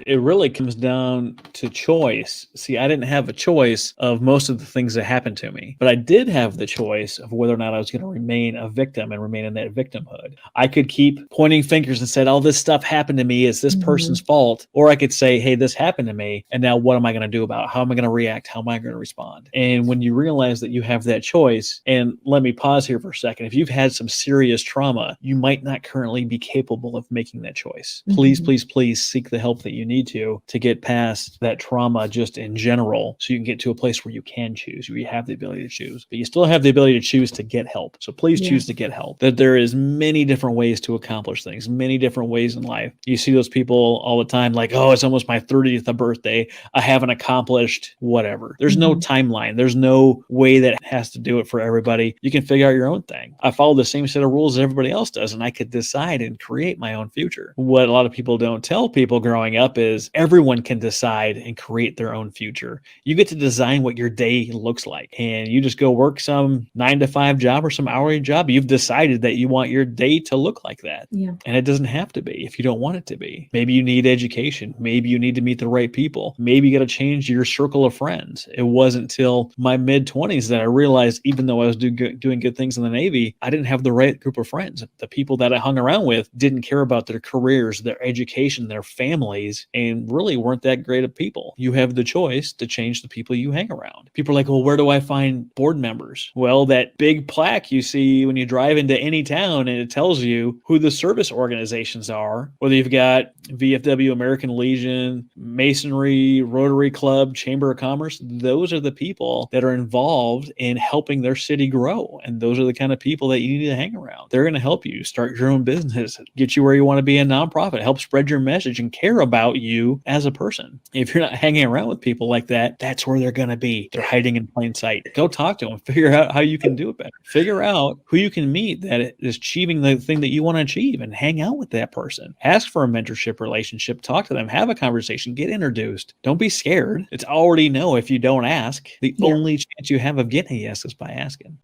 It really comes down to choice. See, I didn't have a choice of most of the things that happened to me, but I did have the choice of whether or not I was going to remain a victim and remain in that victimhood. I could keep pointing fingers and said, "Oh, this stuff happened to me. It's this person's fault." Or I could say, "Hey, this happened to me. And now what am I going to do about it? How am I going to react? How am I going to respond?" And when you realize that you have that choice, and let me pause here for a second. If you've had some serious trauma, you might not currently be capable of making that choice. Please, please, please seek the help that you need to get past that trauma just in general, so you can get to a place where you can choose, where you have the ability to choose, but you still have the ability to choose to get help. So please choose to get help. That there is many different ways to accomplish things, many different ways in life. You see those people all the time like, "Oh, it's almost my 30th birthday. I haven't accomplished whatever." There's no timeline. There's no way that has to do it for everybody. You can figure out your own thing. I follow the same set of rules as everybody else does, and I could decide and create my own future. What a lot of people don't tell people growing up is everyone can decide and create their own future. You get to design what your day looks like, and you just go work some 9 to 5 job or some hourly job. You've decided that you want your day to look like that. And it doesn't have to be if you don't want it to be. Maybe you need education. Maybe you need to meet the right people. Maybe you got to change your circle of friends. It wasn't until my mid-20s that I realized, even though I was doing good things in the Navy, I didn't have the right group of friends. The people that I hung around with didn't care about their careers, their education, their families, and really weren't that great of people. You have the choice to change the people you hang around. People are like, "Well, where do I find board members?" Well, that big plaque you see when you drive into any town, and it tells you who the service organizations are, whether you've got VFW, American Legion, Masonry, Rotary Club, Chamber of Commerce. Those are the people that are involved in helping their city grow. And those are the kind of people that you need to hang around. They're going to help you start your own business, get you where you want to be, a nonprofit, help spread your message and care about you as a person. If you're not hanging around with people like that, that's where they're going to be. They're hiding in plain sight. Go talk to them, figure out how you can do it better. Figure out who you can meet that is achieving the thing that you want to achieve, and hang out with that person. Ask for a mentorship relationship, talk to them, have a conversation, get introduced. Don't be scared. It's already no if you don't ask. The only chance you have of getting a yes is by asking.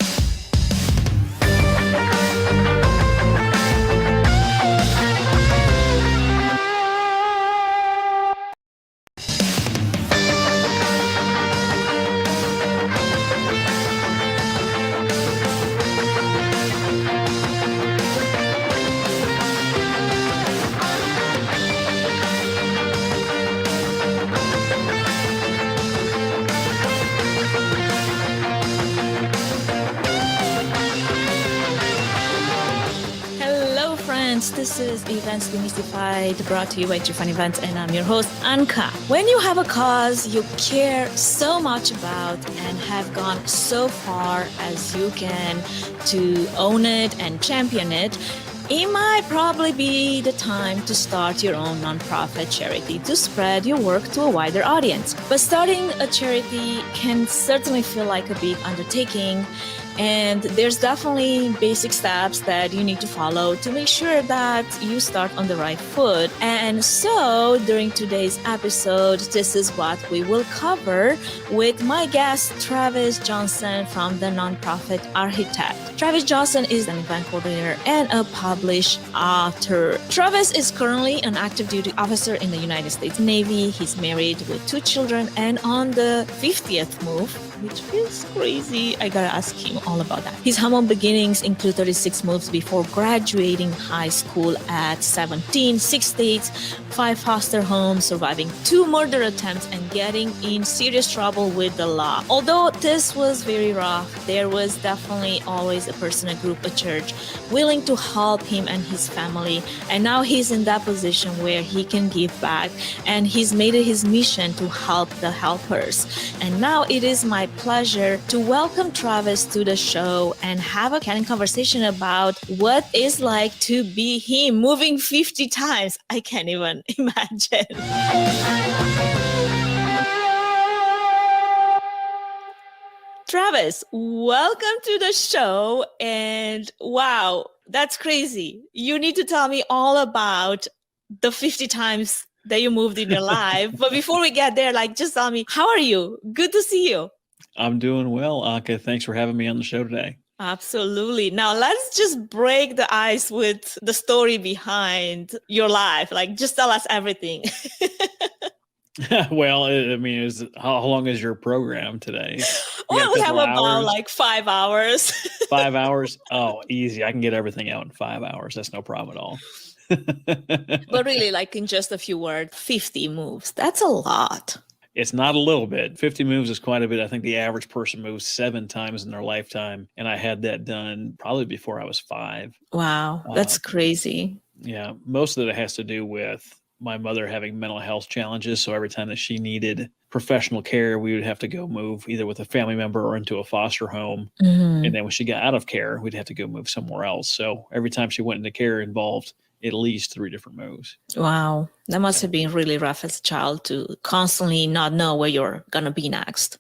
This is Events Demystified, brought to you by Fun Events, and I'm your host, Anka. When you have a cause you care so much about and have gone so far as you can to own it and champion it, it might probably be the time to start your own nonprofit charity to spread your work to a wider audience. But starting a charity can certainly feel like a big undertaking, and there's definitely basic steps that you need to follow to make sure that you start on the right foot. And so during today's episode, this is what we will cover with my guest, Travis Johnson from the Nonprofit Architect. Travis Johnson is an event coordinator and a published author. Travis is currently an active duty officer in the United States Navy. He's married with 2 children and on the 50th move, which is crazy. I gotta ask him all about that. His humble beginnings include 36 moves before graduating high school at 17, 6 states, 5 foster homes, surviving 2 murder attempts, and getting in serious trouble with the law. Although this was very rough, there was definitely always a person, a group, a church willing to help him and his family. And now he's in that position where he can give back, and he's made it his mission to help the helpers. And now it is my pleasure to welcome Travis to the show and have a candid conversation about what it's like to be him moving 50 times. I can't even imagine. Travis, welcome to the show. And wow, that's crazy. You need to tell me all about the 50 times that you moved in your life. But before we get there, just tell me, how are you? Good to see you. I'm doing well, Anka. Thanks for having me on the show today. Absolutely. Now let's just break the ice with the story behind your life. Just tell us everything. Well, I mean, how long is your program today? You got a Well, we have couple about hours, like 5 hours. 5 hours? Oh, easy. I can get everything out in 5 hours. That's no problem at all. But really, like in just a few words, 50 moves. That's a lot. It's not a little bit. 50 moves is quite a bit. I think the average person moves 7 times in their lifetime. And I had that done probably before I was 5. Wow, Uh, that's crazy. yeah, most of it has to do with my mother having mental health challenges. So every time that she needed professional care, we would have to go move either with a family member or into a foster home. Mhm. And then when she got out of care, we'd have to go move somewhere else. So every time she went into care involved at least 3 different moves. Wow, that must have been really rough as a child to constantly not know where you're going to be next.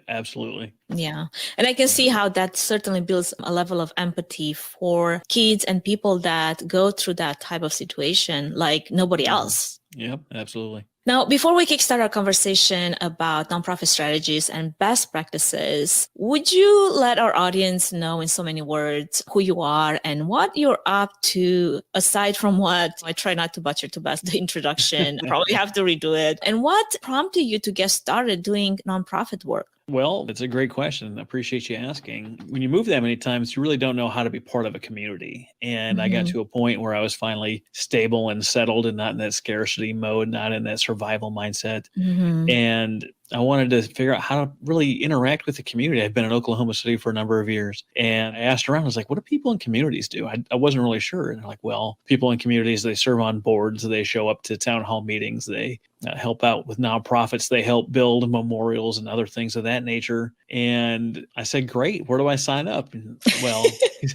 Absolutely. Yeah. And I can see how that certainly builds a level of empathy for kids and people that go through that type of situation like nobody else. Yep, absolutely. Now, before we kickstart our conversation about nonprofit strategies and best practices, would you let our audience know in so many words who you are and what you're up to, aside from what I try not to butcher too bad the introduction, I probably have to redo it, and what prompted you to get started doing nonprofit work? Well, it's a great question. I appreciate you asking. When you move that many times, you really don't know how to be part of a community. And I got Mhm. to a point where I was finally stable and settled and not in that scarcity mode, not in that survival mindset. Mhm. And I wanted to figure out how to really interact with the community. I've been in Oklahoma City for a number of years, and I asked around. I was like, "What do people in communities do?" I wasn't really sure. And they're like, "Well, people in communities, they serve on boards, they show up to town hall meetings, they help out with nonprofits, they help build memorials and other things of that nature." And I said, "Great, where do I sign up?" And, well,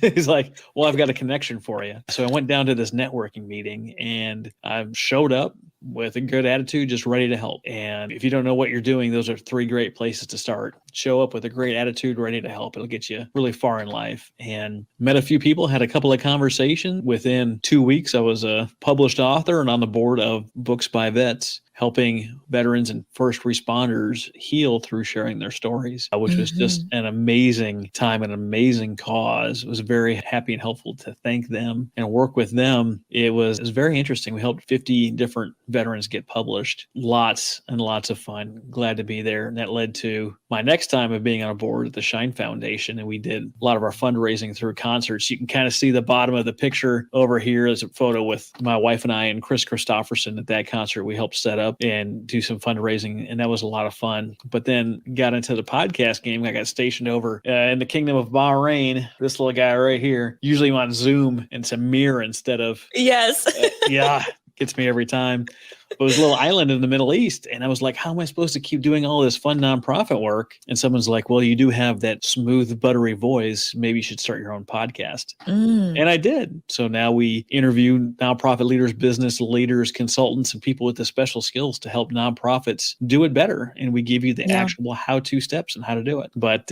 he's like, "Well, I've got a connection for you." So I went down to this networking meeting, and I showed up with a good attitude, just ready to help. And if you don't know what you're doing, those are 3 great places to start. Show up with a great attitude, ready to help. It'll get you really far in life. And met a few people, had a couple of conversations. Within 2 weeks, I was a published author and on the board of Books by Vets, helping veterans and first responders heal through sharing their stories, which was just Mhm. an amazing time, an amazing cause. It was very happy and helpful to thank them and work with them. It was very interesting. We helped 50 different veterans get published. Lots and lots of fun. Glad to be there. And that led to my next time of being on a board at the Shine Foundation. And we did a lot of our fundraising through concerts. You can kind of see the bottom of the picture over here as a photo with my wife and I and Chris Christopherson at that concert. We helped set up and do some fundraising, and that was a lot of fun. But then got into the podcast game. I got stationed over in the Kingdom of Bahrain. This little guy right here. Usually I'm on Zoom and it's a mirror instead of Yes. yeah, gets me every time. But it was a little island in the Middle East. And I was like, how am I supposed to keep doing all this fun nonprofit work? And someone's like, well, you do have that smooth, buttery voice. Maybe you should start your own podcast. Mm. And I did. So now we interview nonprofit leaders, business leaders, consultants, and people with the special skills to help nonprofits do it better. And we give you the Yeah. actionable how-to steps and how to do it. But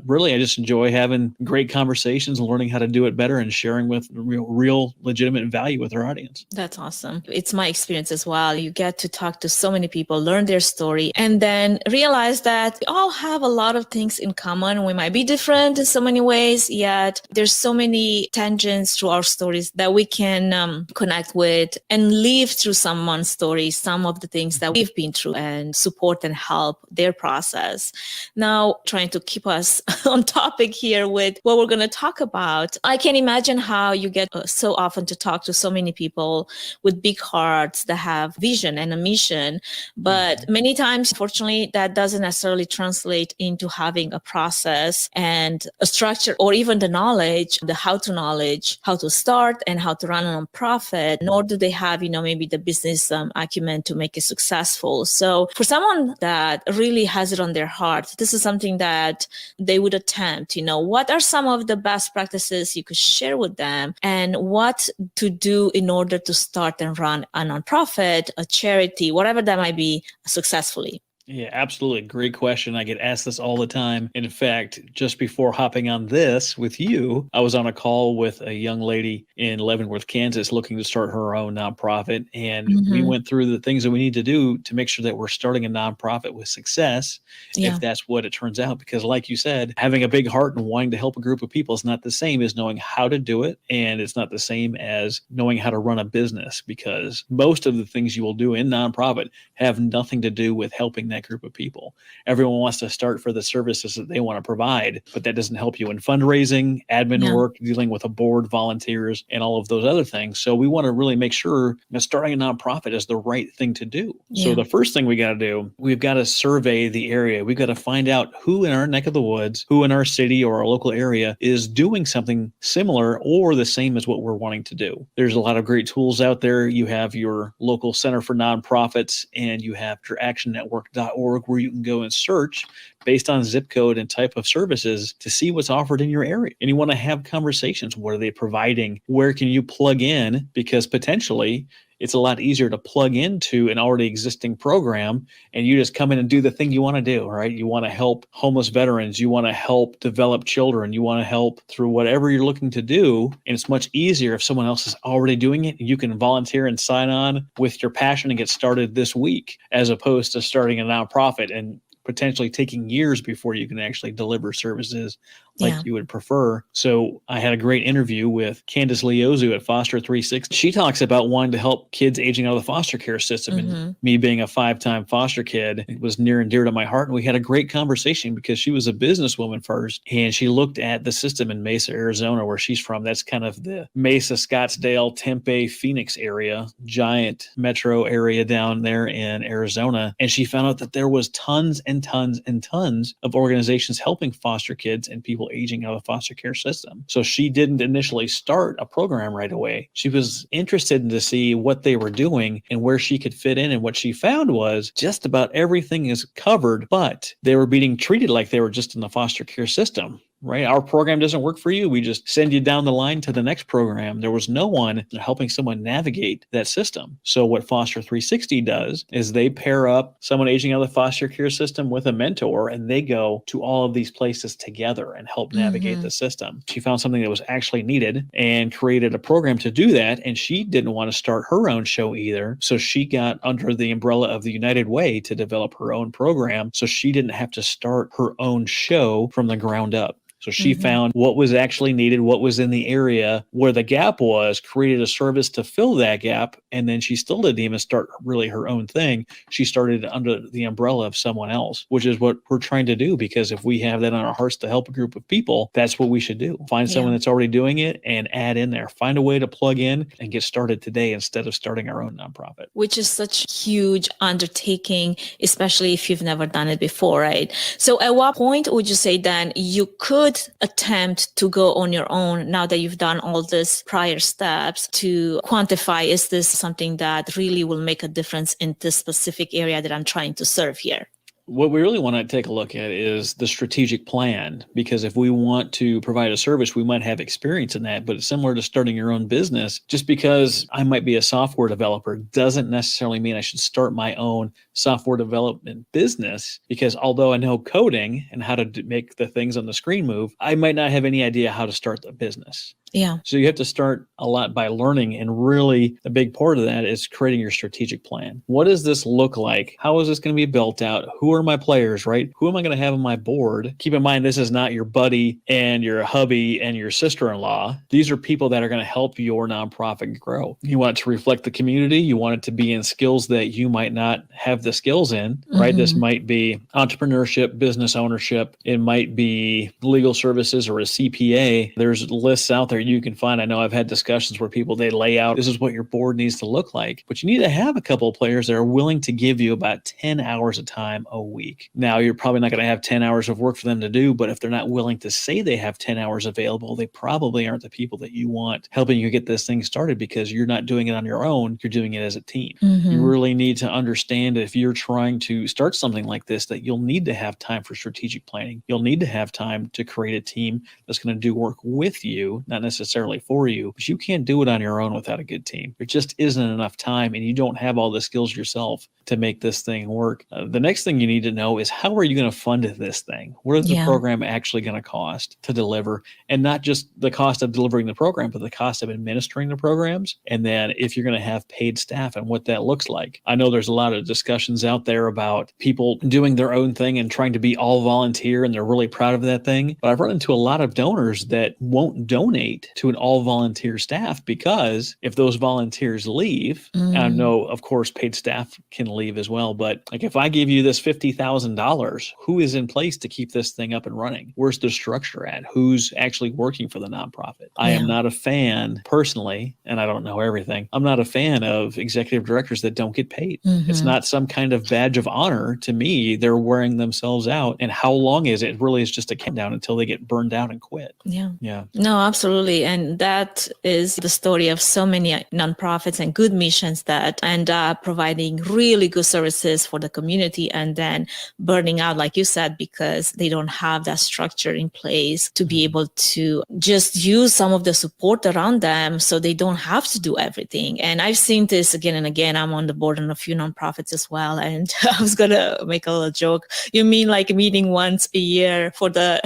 really, I just enjoy having great conversations and learning how to do it better and sharing with real legitimate value with our audience. That's awesome. It's my experience as well. You get to talk to so many people, learn their story, and then realize that we all have a lot of things in common. We might be different in so many ways, yet there's so many tangents through our stories that we can connect with and live through someone's story, some of the things that we've been through, and support and help their process. Now, trying to keep us on topic here with what we're going to talk about, I can imagine how you get so often to talk to so many people with big hearts that have vision and a mission. But many times, fortunately, that doesn't necessarily translate into having a process and a structure or even the knowledge, the how-to knowledge, how to start and how to run a nonprofit, nor do they have, maybe the business acumen to make it successful. So for someone that really has it on their heart, this is something that they would attempt. What are some of the best practices you could share with them and what to do in order to start and run a nonprofit, a charity, whatever that might be, successfully? Yeah, absolutely. Great question. I get asked this all the time. In fact, just before hopping on this with you, I was on a call with a young lady in Leavenworth, Kansas, looking to start her own nonprofit. And we Mm-hmm. went through the things that we need to do to make sure that we're starting a nonprofit with success, if Yeah. that's what it turns out. Because, like you said, having a big heart and wanting to help a group of people is not the same as knowing how to do it. And it's not the same as knowing how to run a business, because most of the things you will do in nonprofit have nothing to do with helping that group of people. Everyone wants to start for the services that they want to provide, but that doesn't help you in fundraising, admin Yeah. work, dealing with a board, volunteers, and all of those other things. So we want to really make sure that starting a nonprofit is the right thing to do. So Yeah. the first thing we got to do, we've got to survey the area. We've got to find out who in our neck of the woods, who in our city or our local area is doing something similar or the same as what we're wanting to do. There's a lot of great tools out there. You have your local Center for Nonprofits, and you have interactionnetwork.org, where you can go and search based on zip code and type of services to see what's offered in your area. And you want to have conversations. What are they providing? Where can you plug in? Because potentially it's a lot easier to plug into an already existing program and you just come in and do the thing you want to do, right? You want to help homeless veterans. You want to help develop children. You want to help through whatever you're looking to do. And it's much easier if someone else is already doing it. You can volunteer and sign on with your passion and get started this week, as opposed to starting a nonprofit and potentially taking years before you can actually deliver services like Yeah. you would prefer. So I had a great interview with Candace Leozu at Foster 360. She talks about wanting to help kids aging out of the foster care system. Mm-hmm. And me being a 5-time foster kid, it was near and dear to my heart. And we had a great conversation because she was a businesswoman first, and she looked at the system in Mesa, Arizona, where she's from. That's kind of the Mesa, Scottsdale, Tempe, Phoenix area, giant metro area down there in Arizona. And she found out that there was tons and tons and tons of organizations helping foster kids and people aging out of the foster care system. So she didn't initially start a program right away. She was interested in to see what they were doing and where she could fit in. And what she found was just about everything is covered, but they were being treated like they were just in the foster care system. Right? Our program doesn't work for you. We just send you down the line to the next program. There was no one helping someone navigate that system. So what Foster 360 does is they pair up someone aging out of the foster care system with a mentor, and they go to all of these places together and help navigate the system. She found something that was actually needed and created a program to do that. And she didn't want to start her own show either. So she got under the umbrella of the United Way to develop her own program. So she didn't have to start her own show from the ground up. So she found what was actually needed, what was in the area where the gap was, created a service to fill that gap. And then she still didn't even start really her own thing. She started under the umbrella of someone else, which is what we're trying to do. Because if we have that on our hearts to help a group of people, that's what we should do. Find someone that's already doing it and add in there. Find a way to plug in and get started today instead of starting our own nonprofit. Which is such a huge undertaking, especially if you've never done it before, right? So at what point would you say then you could attempt to go on your own now that you've done all these prior steps to quantify, is this something that really will make a difference in this specific area that I'm trying to serve here? What we really want to take a look at is the strategic plan, because if we want to provide a service, we might have experience in that, but it's similar to starting your own business. Just because I might be a software developer doesn't necessarily mean I should start my own software development business, because although I know coding and how to make the things on the screen move, I might not have any idea how to start the business. Yeah. So you have to start a lot by learning. And really a big part of that is creating your strategic plan. What does this look like? How is this going to be built out? Who are my players, right? Who am I going to have on my board? Keep in mind, this is not your buddy and your hubby and your sister-in-law. These are people that are going to help your nonprofit grow. You want it to reflect the community. You want it to be in skills that you might not have the skills in, right? This might be entrepreneurship, business ownership. It might be legal services or a CPA. There's lists out there you can find. I know I've had discussions where people, they lay out, this is what your board needs to look like, but you need to have a couple of players that are willing to give you about 10 hours of time a week. Now, you're probably not going to have 10 hours of work for them to do, but if they're not willing to say they have 10 hours available, they probably aren't the people that you want helping you get this thing started, because you're not doing it on your own. You're doing it as a team. You really need to understand, if you're trying to start something like this, that you'll need to have time for strategic planning. You'll need to have time to create a team that's going to do work with you, not necessarily necessarily for you, but you can't do it on your own without a good team. There just isn't enough time, and you don't have all the skills yourself to make this thing work. The next thing you need to know is, how are you going to fund this thing? What is the program actually going to cost to deliver? And not just the cost of delivering the program, but the cost of administering the programs. And then if you're going to have paid staff and what that looks like. I know there's a lot of discussions out there about people doing their own thing and trying to be all volunteer, and they're really proud of that thing. But I've run into a lot of donors that won't donate to an all volunteer staff, because if those volunteers leave, and I know, of course, paid staff can leave as well, but like, if I give you this $50,000, who is in place to keep this thing up and running? Where's the structure at? Who's actually working for the nonprofit? I am not a fan personally, and I don't know everything. I'm not a fan of executive directors that don't get paid. It's not some kind of badge of honor to me. They're wearing themselves out. And how long is it? It really is just a countdown until they get burned out and quit. Yeah. No, absolutely. And that is the story of so many nonprofits and good missions that end up providing really good services for the community and then burning out, like you said, because they don't have that structure in place to be able to just use some of the support around them so they don't have to do everything. And I've seen this again and again. I'm on the board on a few nonprofits as well. And I was going to make a little joke. You mean like meeting once a year for the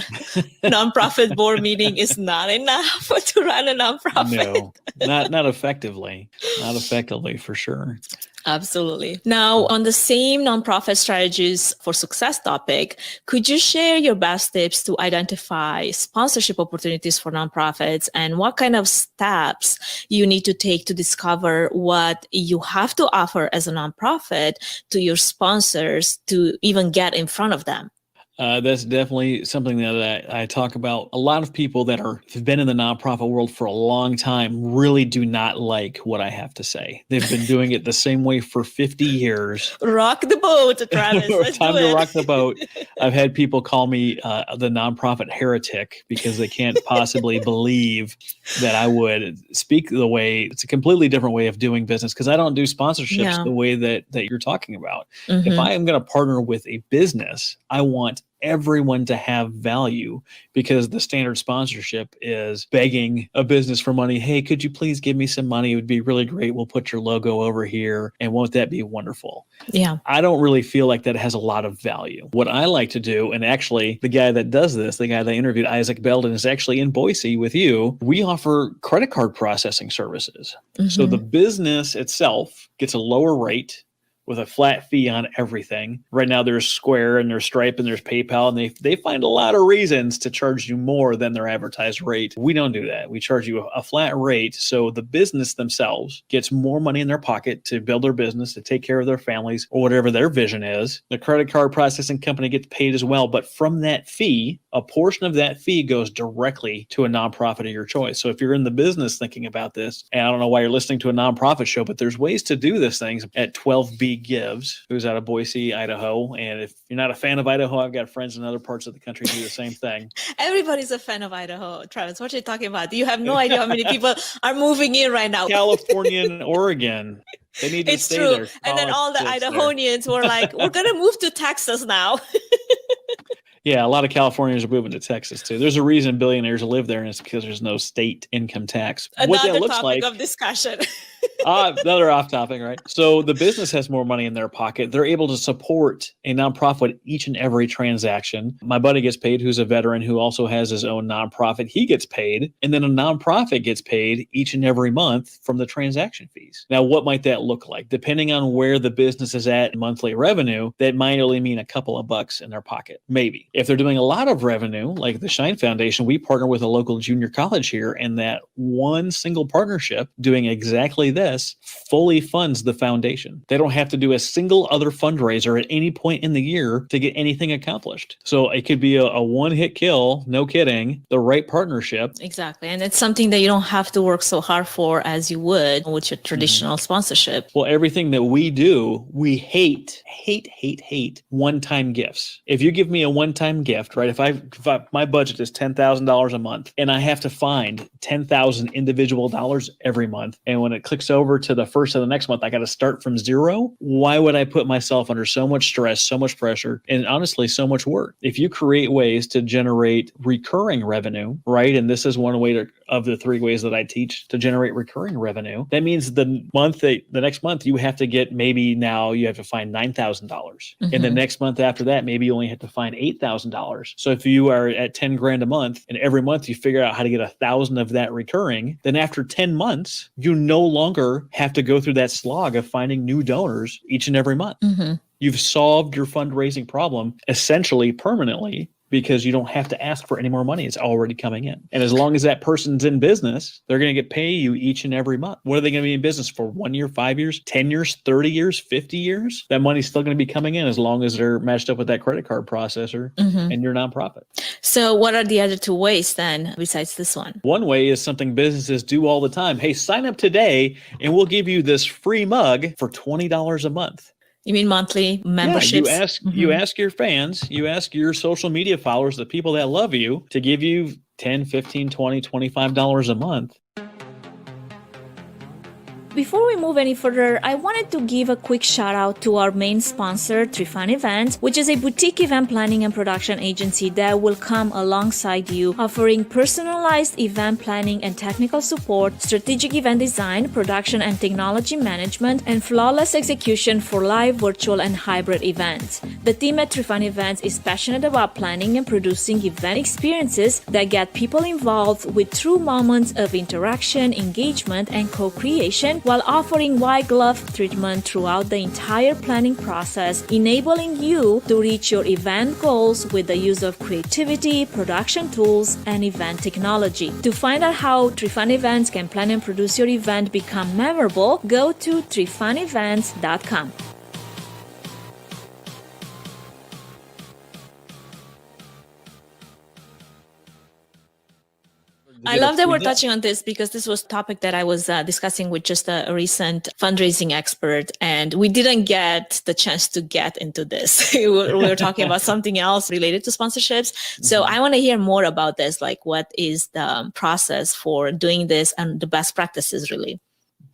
nonprofit board meeting is not enough to run a nonprofit? No, not effectively. Not effectively, for sure. Absolutely. Now, on the same nonprofit strategies for success topic, could you share your best tips to identify sponsorship opportunities for nonprofits, and what kind of steps you need to take to discover what you have to offer as a nonprofit to your sponsors to even get in front of them? That's definitely something that I talk about. A lot of people that have been in the nonprofit world for a long time really do not like what I have to say. They've been doing it the same way for 50 years. Rock the boat, Travis. Time to rock the boat. I've had people call me the nonprofit heretic because they can't possibly believe that I would speak the way. It's a completely different way of doing business, because I don't do sponsorships the way that you're talking about. If I am going to partner with a business, I want everyone to have value, because the standard sponsorship is begging a business for money. Hey, could you please give me some money? It would be really great. We'll put your logo over here. And won't that be wonderful? Yeah. I don't really feel like that has a lot of value. What I like to do, and actually the guy that does this, the guy that I interviewed, Isaac Belden, is actually in Boise with you. We offer credit card processing services. So the business itself gets a lower rate with a flat fee on everything. Right now there's Square and there's Stripe and there's PayPal, and they find a lot of reasons to charge you more than their advertised rate. We don't do that. We charge you a flat rate, so the business themselves gets more money in their pocket to build their business, to take care of their families, or whatever their vision is. The credit card processing company gets paid as well, but from that fee, a portion of that fee goes directly to a nonprofit of your choice. So if you're in the business thinking about this, and I don't know why you're listening to a nonprofit show, but there's ways to do this things at 12B Gives, who's out of Boise, Idaho. And if you're not a fan of Idaho, I've got friends in other parts of the country who do the same thing. Everybody's a fan of Idaho. Travis, what are you talking about? You have no idea how many people are moving in right now. California and Oregon. They need to stay true. there. And then all the Idahoanians were like, we're going to move to Texas now. Yeah, a lot of Californians are moving to Texas too. There's a reason billionaires live there, and it's because there's no state income tax. What that looks topic of discussion. Another off topic, right? So the business has more money in their pocket. They're able to support a nonprofit each and every transaction. My buddy gets paid, who's a veteran, who also has his own nonprofit. He gets paid, and then a nonprofit gets paid each and every month from the transaction fees. Now, what might that look like? Depending on where the business is at in monthly revenue, that might only mean a couple of bucks in their pocket, maybe. If they're doing a lot of revenue, like the Shine Foundation, we partner with a local junior college here, and that one single partnership doing exactly this fully funds the foundation. They don't have to do a single other fundraiser at any point in the year to get anything accomplished. So it could be a one-hit kill, no kidding, the right partnership. Exactly. And it's something that you don't have to work so hard for as you would with your traditional sponsorship. Well, everything that we do, we hate one-time gifts. If you give me a one-time gift, right? If my budget is $10,000 a month and I have to find 10,000 individual dollars every month, and when it clicks over to the first of the next month, I got to start from zero. Why would I put myself under so much stress, so much pressure, and honestly, so much work? If you create ways to generate recurring revenue, right? And this is one way to of the 3 ways that I teach to generate recurring revenue. That means the next month you have to get, maybe now you have to find $9,000. And the next month after that, maybe you only have to find $8,000. So if you are at 10 grand a month and every month you figure out how to get 1,000 of that recurring, then after 10 months, you no longer have to go through that slog of finding new donors each and every month. You've solved your fundraising problem essentially permanently, because you don't have to ask for any more money. It's already coming in. And as long as that person's in business, they're going to pay you each and every month. What are they going to be in business for? 1 year, 5 years, 10 years, 30 years, 50 years? That money's still going to be coming in as long as they're matched up with that credit card processor and your nonprofit. So what are the other 2 ways then, besides this one? One way is something businesses do all the time. Hey, sign up today and we'll give you this free mug for $20 a month. You mean monthly memberships? Yeah, you ask your fans, you ask your social media followers, the people that love you, to give you $10, $15, $20, $25 a month. Before we move any further, I wanted to give a quick shout out to our main sponsor, Trifan Events, which is a boutique event planning and production agency that will come alongside you, offering personalized event planning and technical support, strategic event design, production and technology management, and flawless execution for live, virtual, and hybrid events. The team at Trifan Events is passionate about planning and producing event experiences that get people involved with true moments of interaction, engagement, and co-creation, while offering white glove treatment throughout the entire planning process, enabling you to reach your event goals with the use of creativity, production tools, and event technology. To find out how Trifan Events can plan and produce your event become memorable, go to trifanevents.com. I love that we're touching on this, because this was a topic that I was discussing with just a recent fundraising expert, and we didn't get the chance to get into this. we were talking about something else related to sponsorships. So I want to hear more about this, like what is the process for doing this and the best practices really.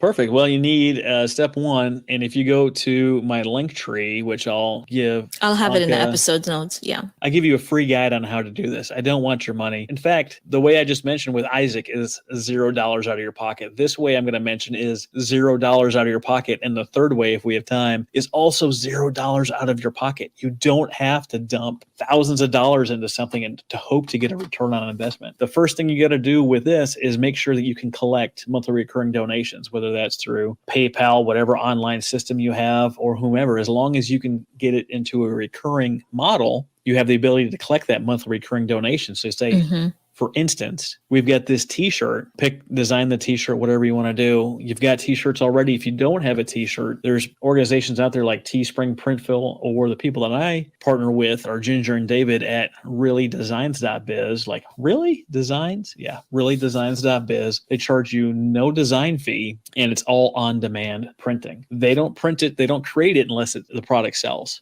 Perfect. Well, you need step 1. And if you go to my link tree, which I'll have it in the episode notes. Yeah. I give you a free guide on how to do this. I don't want your money. In fact, the way I just mentioned with Isaac is $0 out of your pocket. This way I'm going to mention is $0 out of your pocket. And the third way, if we have time, is also $0 out of your pocket. You don't have to dump thousands of dollars into something and to hope to get a return on investment. The first thing you got to do with this is make sure that you can collect monthly recurring donations, whether that's through PayPal, whatever online system you have, or whomever. As long as you can get it into a recurring model, you have the ability to collect that monthly recurring donation. So say, for instance, we've got this t-shirt, design the t-shirt, whatever you want to do. You've got t-shirts already. If you don't have a t-shirt, there's organizations out there like Teespring, Printful, or the people that I partner with are Ginger and David at reallydesigns.biz. Like, Really Designs? Yeah, reallydesigns.biz. They charge you no design fee, and it's all on-demand printing. They don't print it, they don't create it unless the product sells.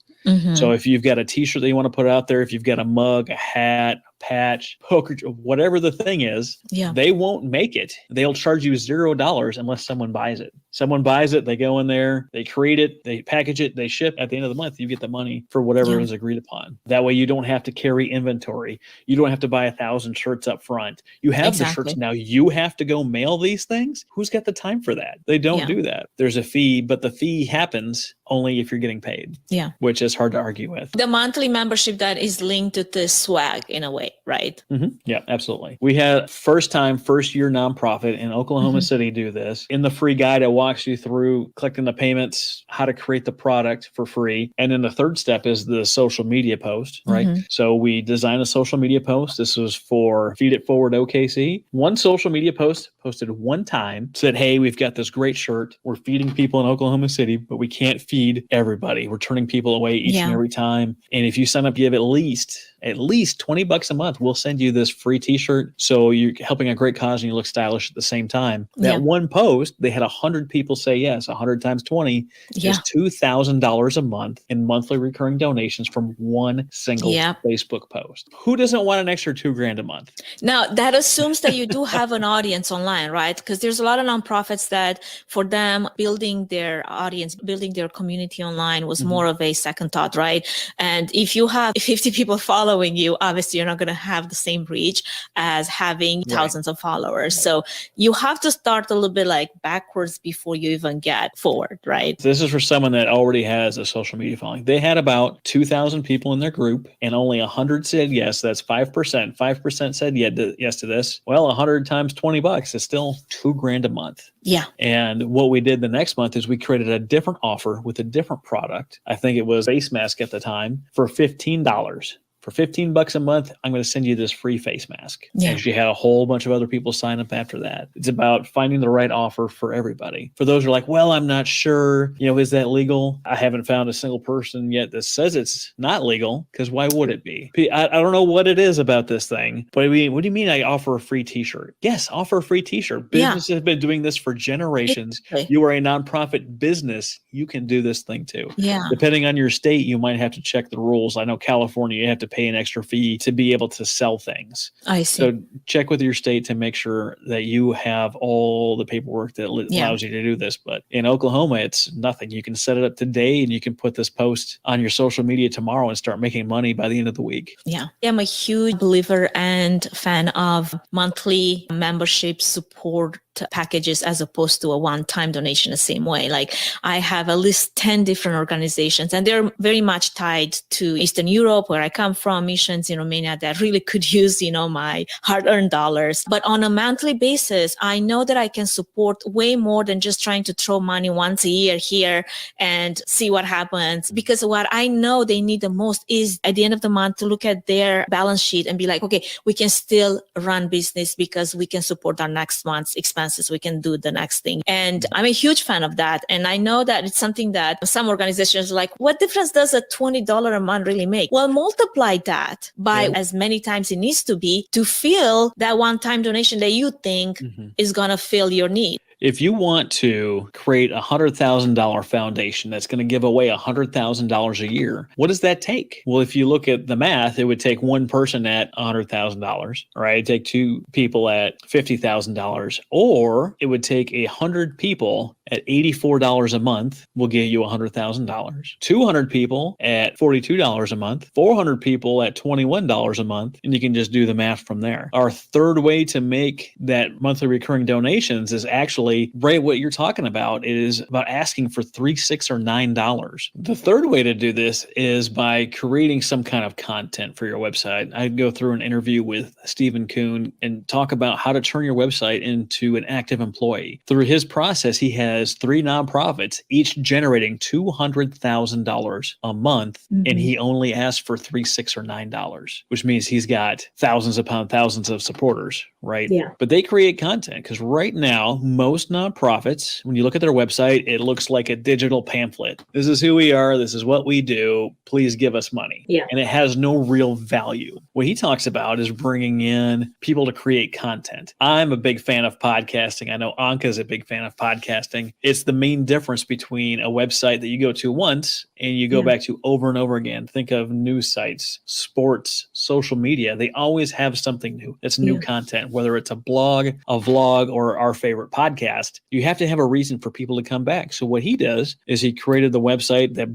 So if you've got a t-shirt that you want to put out there, if you've got a mug, a hat, patch, poker, whatever the thing is, they won't make it. They'll charge you $0 unless someone buys it. Someone buys it, they go in there, they create it, they package it, they ship. At the end of the month, you get the money for whatever is agreed upon. That way you don't have to carry inventory. You don't have to buy 1,000 shirts up front. You have the shirts. Now you have to go mail these things. Who's got the time for that? They don't do that. There's a fee, but the fee happens only if you're getting paid. Which is hard to argue with. The monthly membership that is linked to the swag in a way, right? Yeah, absolutely. We had first year nonprofit in Oklahoma City do this. In the free guide, it walks you through collecting the payments, how to create the product for free. And then the third step is the social media post, right? So we designed a social media post. This was for Feed It Forward OKC. One social media post posted one time, said, hey, we've got this great shirt. We're feeding people in Oklahoma City, but we can't feed everybody. We're turning people away each and every time. And if you sign up, you have at least $20 a month, we'll send you this free t-shirt. So you're helping a great cause and you look stylish at the same time. That one post, they had 100 people say yes. 100 times 20 is $2,000 a month in monthly recurring donations from one single Facebook post. Who doesn't want an extra $2,000 a month? Now, that assumes that you do have an audience online, right? Because there's a lot of nonprofits that for them, building their audience, building their community online was more of a second thought, right? And if you have 50 people follow following you, obviously you're not going to have the same reach as having thousands of followers. So you have to start a little bit like backwards before you even get forward, right? This is for someone that already has a social media following. They had about 2,000 people in their group and only 100 said yes. That's 5%. 5% said yes to this. Well, 100 times $20 is still $2,000 a month. Yeah. And what we did the next month is we created a different offer with a different product. I think it was face mask at the time for $15. For $15 a month, I'm going to send you this free face mask. Yeah. And she had a whole bunch of other people sign up after that. It's about finding the right offer for everybody. For those who are like, well, I'm not sure, is that legal? I haven't found a single person yet that says it's not legal, because why would it be? I don't know what it is about this thing, but I mean, what do you mean I offer a free t-shirt? Yes, offer a free t-shirt. Businesses have been doing this for generations. Exactly. You are a nonprofit business. You can do this thing too. Yeah. Depending on your state, you might have to check the rules. I know California, you have to pay an extra fee to be able to sell things. I see. So check with your state to make sure that you have all the paperwork that allows you to do this. But in Oklahoma, it's nothing. You can set it up today and you can put this post on your social media tomorrow and start making money by the end of the week. Yeah. I'm a huge believer and fan of monthly membership support packages as opposed to a one-time donation the same way. Like I have at least 10 different organizations and they're very much tied to Eastern Europe, where I come from, missions in Romania that really could use, my hard-earned dollars. But on a monthly basis, I know that I can support way more than just trying to throw money once a year here and see what happens. Because what I know they need the most is at the end of the month to look at their balance sheet and be like, okay, we can still run business because we can support our next month's expenses. We can do the next thing. And I'm a huge fan of that. And I know that it's something that some organizations are like, what difference does a $20 a month really make? Well, multiply that by as many times it needs to be to fill that one-time donation that you think is going to fill your need. If you want to create a $100,000 foundation that's going to give away $100,000 a year, what does that take? Well, if you look at the math, it would take one person at $100,000, right? It'd take two people at $50,000, or it would take 100 people at $84 a month will get you $100,000. 200 people at $42 a month, 400 people at $21 a month, and you can just do the math from there. Our third way to make that monthly recurring donations is actually right what you're talking about. It is about asking for $3, $6, or $9. The third way to do this is by creating some kind of content for your website. I'd go through an interview with Stephen Kuhn and talk about how to turn your website into an active employee. Through his process, he has 3 nonprofits, each generating $200,000 a month, and he only asked for $3, $6, or $9, which means he's got thousands upon thousands of supporters, right? Yeah. But they create content because right now, most nonprofits, when you look at their website, it looks like a digital pamphlet. This is who we are. This is what we do. Please give us money. Yeah. And it has no real value. What he talks about is bringing in people to create content. I'm a big fan of podcasting. I know Anka's a big fan of podcasting. It's the main difference between a website that you go to once and you go back to over and over again. Think of news sites, sports, social media. They always have something new. It's new content, whether it's a blog, a vlog, or our favorite podcast. You have to have a reason for people to come back. So what he does is he created the website that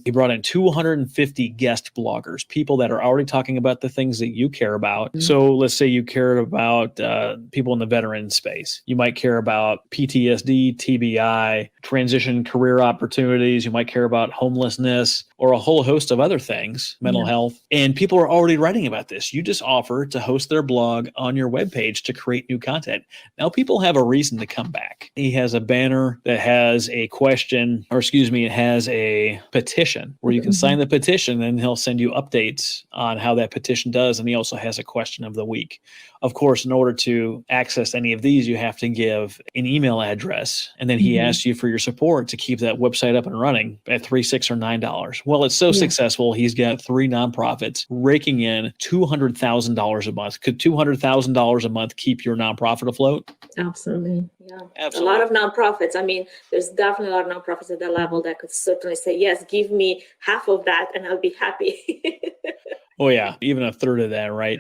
he brought in 250 guest bloggers, people that are already talking about the things that you care about. So let's say you care about people in the veteran space. You might care about PTSD, TBI, transition career opportunities. You might care about homelessness or a whole host of other things, mental health. And people are already writing about this. You just offer to host their blog on your webpage to create new content. Now people have a reason to come back. He has a banner that has a question, it has a petition where you can sign the petition and he'll send you updates on how that petition does. And he also has a question of the week. Of course, in order to access any of these, you have to give an email address. And then he asks you for your support to keep that website up and running at $3, $6, or $9. Well, it's so successful. He's got 3 nonprofits raking in $200,000 a month. Could $200,000 a month keep your nonprofit afloat? Absolutely. Yeah. Absolutely. A lot of nonprofits. I mean, there's definitely a lot of nonprofits at that level that could certainly say, yes, give me half of that and I'll be happy. Oh yeah, even a third of that, right?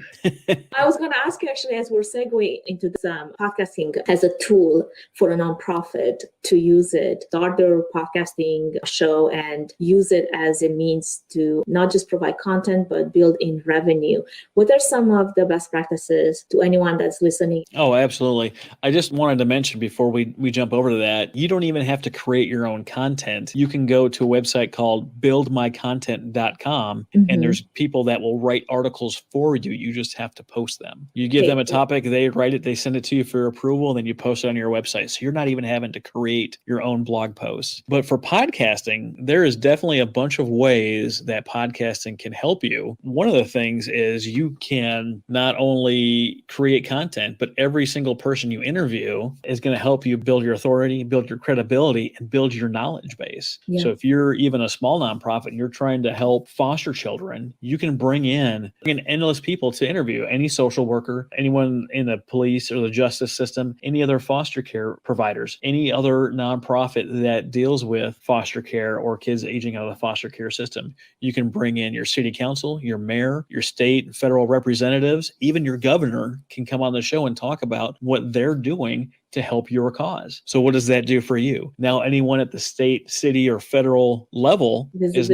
I was going to ask you actually, as we're segueing into this podcasting as a tool for a nonprofit to use it, start their podcasting show and use it as a means to not just provide content, but build in revenue. What are some of the best practices to anyone that's listening? Oh, absolutely. I just wanted to mention before we jump over to that, you don't even have to create your own content. You can go to a website called buildmycontent.com and there's people that will write articles for you. You just have to post them. You give them a topic, they write it, they send it to you for approval, and then you post it on your website. So you're not even having to create your own blog posts. But for podcasting, there is definitely a bunch of ways that podcasting can help you. One of the things is you can not only create content, but every single person you interview is going to help you build your authority, build your credibility, and build your knowledge base. So if you're even a small nonprofit and you're trying to help foster children, you can bring in endless people to interview. Any social worker, anyone in the police or the justice system, any other foster care providers, any other nonprofit that deals with foster care or kids aging out of the foster care system. You can bring in your city council, your mayor, your state and federal representatives, even your governor can come on the show and talk about what they're doing to help your cause. So what does that do for you? Now, anyone at the state, city, or federal level is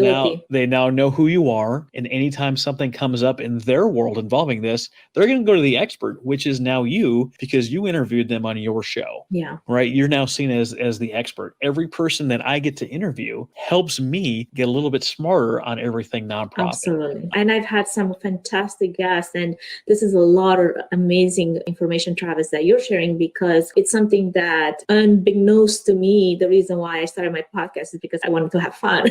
they now know who you are. And anytime something comes up in their world involving this, they're going to go to the expert, which is now you, because you interviewed them on your show. Yeah. Right? You're now seen as the expert. Every person that I get to interview helps me get a little bit smarter on everything nonprofit. Absolutely. And I've had some fantastic guests, and this is a lot of amazing information, Travis, that you're sharing, because it's something that, unbeknownst to me, the reason why I started my podcast is because I wanted to have fun.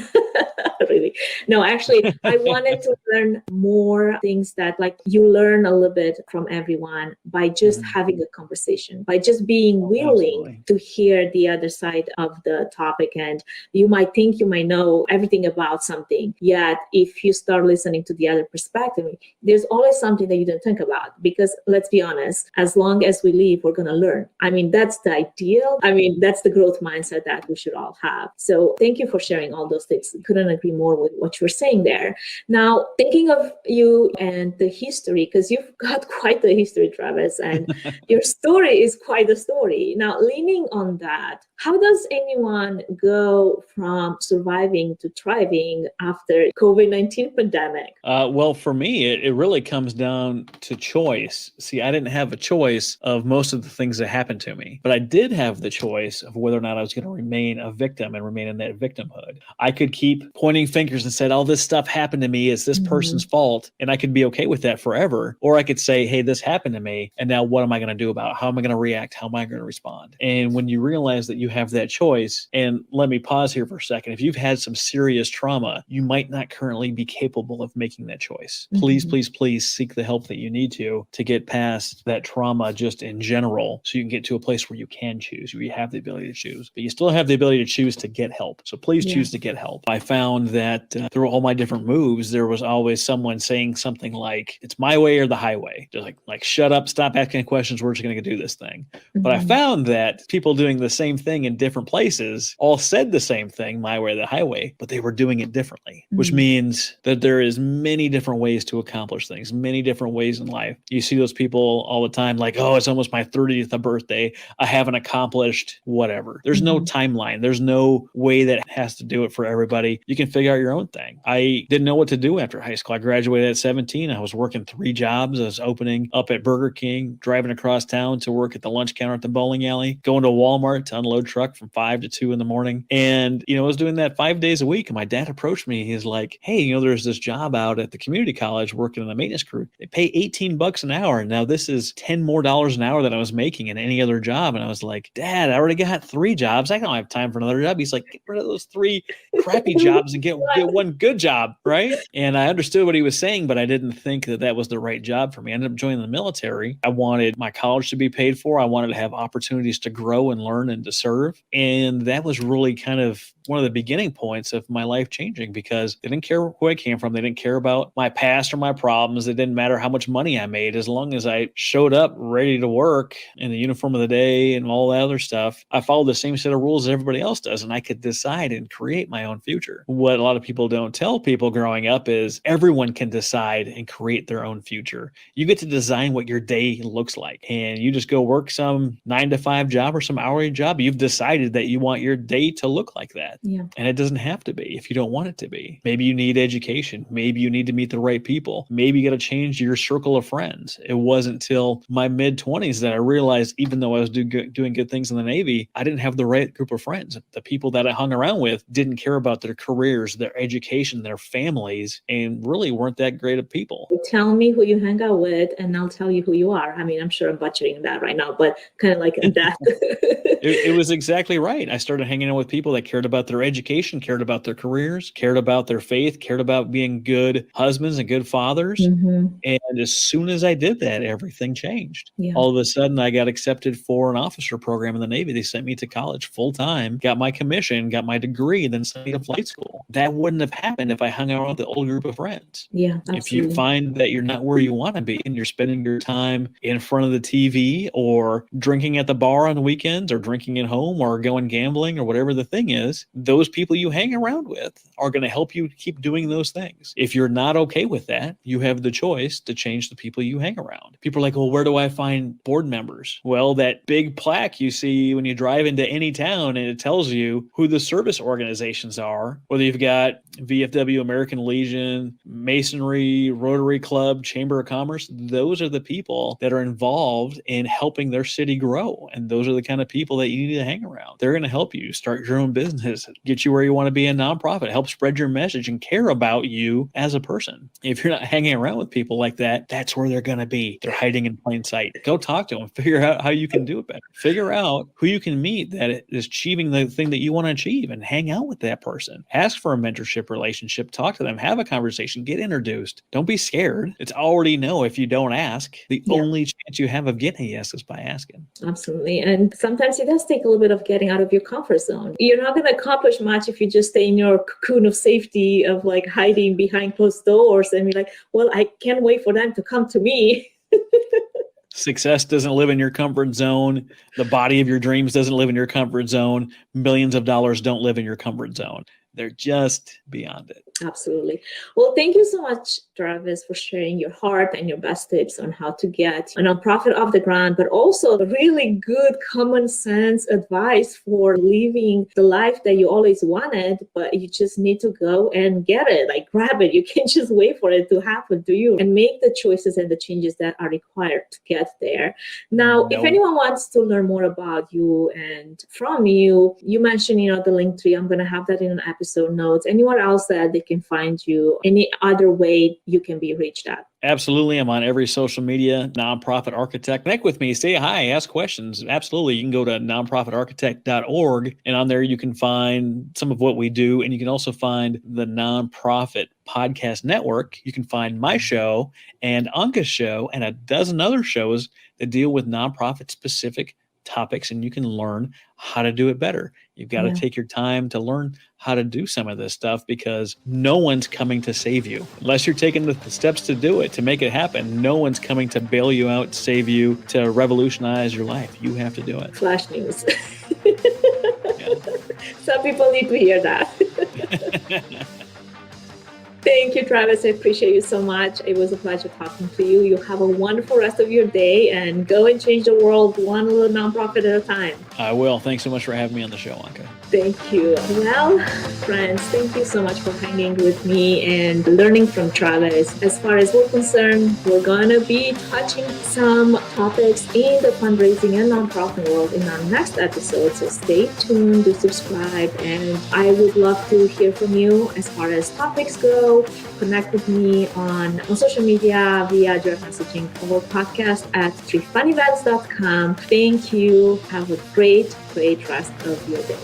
Really. No, actually, I wanted to learn more things that, like, you learn a little bit from everyone by just having a conversation, by just being willing to hear the other side of the topic. And you might think you might know everything about something, yet if you start listening to the other perspective, there's always something that you don't think about. Because let's be honest, as long as we live, we're going to learn. I mean, that's the ideal. I mean, that's the growth mindset that we should all have. So thank you for sharing all those things. Couldn't agree more with what you're saying there. Now, thinking of you and the history, because you've got quite the history, Travis, and your story is quite a story. Now, leaning on that, how does anyone go from surviving to thriving after COVID-19 pandemic? Well, for me, it really comes down to choice. See, I didn't have a choice of most of the things that happened to me, but I did have the choice of whether or not I was going to remain a victim and remain in that victimhood. I could keep pointing fingers and said, "Oh, this stuff happened to me. It's this person's fault," and I could be okay with that forever. Or I could say, "Hey, this happened to me, and now what am I going to do about it? How am I going to react? How am I going to respond?" And when you realize that you have that choice, and let me pause here for a second. If you've had some serious trauma, you might not currently be capable of making that choice. Please, please, please seek the help that you need to get past that trauma just in general, so you can get to a place where you can choose, where you have the ability to choose, but you still have the ability to choose to get help. So please choose to get help. I found that through all my different moves, there was always someone saying something like, "It's my way or the highway." Just like shut up, stop asking questions. We're just going to do this thing. But I found that people doing the same thing in different places all said the same thing, my way or the highway, but they were doing it differently, which means that there is many different ways to accomplish things, many different ways in life. You see those people all the time like, "Oh, it's almost my 30th birthday. I haven't accomplished whatever." There's no timeline. There's no way that has to do it for everybody. You can figure out your own thing. I didn't know what to do after high school. I graduated at 17. I was working 3 jobs. I was opening up at Burger King, driving across town to work at the lunch counter at the bowling alley, going to Walmart to unload truck from 5 to 2 in the morning. And, I was doing that 5 days a week. And my dad approached me. He's like, "Hey, there's this job out at the community college working in the maintenance crew. They pay $18 an hour. Now this is $10 more an hour than I was making in any other job." And I was like, "Dad, I already got 3 jobs. I don't have time for another job." He's like, "Get rid of those 3 crappy jobs and get one good job." Right. And I understood what he was saying, but I didn't think that was the right job for me. I ended up joining the military. I wanted my college to be paid for. I wanted to have opportunities to grow and learn and to serve. And that was really kind of one of the beginning points of my life changing, because they didn't care who I came from. They didn't care about my past or my problems. It didn't matter how much money I made. As long as I showed up ready to work in the uniform of the day and all that other stuff, I followed the same set of rules that everybody else does. And I could decide and create my own future. What what a lot of people don't tell people growing up is everyone can decide and create their own future. You get to design what your day looks like, and you just go work some 9 to 5 job or some hourly job. You've decided that you want your day to look like that. Yeah. And it doesn't have to be if you don't want it to be. Maybe you need education. Maybe you need to meet the right people. Maybe you got to change your circle of friends. It wasn't till my mid-20s that I realized, even though I was doing good things in the Navy, I didn't have the right group of friends. The people that I hung around with didn't care about their careers, their education, their families, and really weren't that great of people. Tell me who you hang out with, and I'll tell you who you are. I mean, I'm sure I'm butchering that right now, but kind of like that. It was exactly right. I started hanging out with people that cared about their education, cared about their careers, cared about their faith, cared about being good husbands and good fathers. Mm-hmm. And as soon as I did that, everything changed. Yeah. All of a sudden, I got accepted for an officer program in the Navy. They sent me to college full time, got my commission, got my degree, then sent me to flight school. That wouldn't have happened if I hung out with the old group of friends. Yeah, absolutely. If you find that you're not where you want to be and you're spending your time in front of the TV or drinking at the bar on the weekends or drinking at home or going gambling or whatever the thing is, those people you hang around with are going to help you keep doing those things. If you're not okay with that, you have the choice to change the people you hang around. People are like, well, where do I find board members? Well, that big plaque you see when you drive into any town and it tells you who the service organizations are, whether you've got VFW, American Legion, Masonry, Rotary Club, Chamber of Commerce, those are the people that are involved in helping their city grow. And those are the kind of people that you need to hang around. They're going to help you start your own business, get you where you want to be a nonprofit, help spread your message and care about you as a person. If you're not hanging around with people like that, that's where they're going to be. They're hiding in plain sight. Go talk to them, figure out how you can do it better. Figure out who you can meet that is achieving the thing that you want to achieve and hang out with that person. Ask for a mentorship relationship, talk to them, have a conversation, get introduced. Don't be scared. It's already no if you don't ask. The only chance you have of getting a yes is by asking. Absolutely. And sometimes it does take a little bit of getting out of your comfort zone. You're not going to accomplish much if you just stay in your cocoon of safety of like hiding behind closed doors and be like, well, I can't wait for them to come to me. Success doesn't live in your comfort zone. The body of your dreams doesn't live in your comfort zone. Millions of dollars don't live in your comfort zone. They're just beyond it. Absolutely. Well, thank you so much, Travis, for sharing your heart and your best tips on how to get a nonprofit off the ground, but also really good common sense advice for living the life that you always wanted, but you just need to go and get it, like grab it. You can't just wait for it to happen to you and make the choices and the changes that are required to get there. Now, if anyone wants to learn more about you and from you, you mentioned, the link tree. I'm going to have that in an episode notes. Anywhere else that they can find you, any other way you can be reached at? Absolutely. I'm on every social media, Nonprofit Architect. Connect with me, say hi, ask questions. Absolutely. You can go to nonprofitarchitect.org, and on there you can find some of what we do. And you can also find the Nonprofit Podcast Network. You can find my show and Anka's show and a dozen other shows that deal with nonprofit specific topics, and you can learn how to do it better. You've got to take your time to learn how to do some of this stuff, because no one's coming to save you unless you're taking the steps to do it, to make it happen. No one's coming to bail you out, save you, to revolutionize your life. You have to do it. Flash news. Some people need to hear that. Thank you, Travis. I appreciate you so much. It was a pleasure talking to you. You have a wonderful rest of your day and go and change the world one little nonprofit at a time. I will. Thanks so much for having me on the show, Anka. Thank you. Well, friends, thank you so much for hanging with me and learning from Travis. As far as we're concerned, we're going to be touching some topics in the fundraising and nonprofit world in our next episode. So stay tuned, do subscribe, and I would love to hear from you as far as topics go. Connect with me on social media via direct messaging or podcast at threefunevents.com. Thank you. Have a great rest of your day.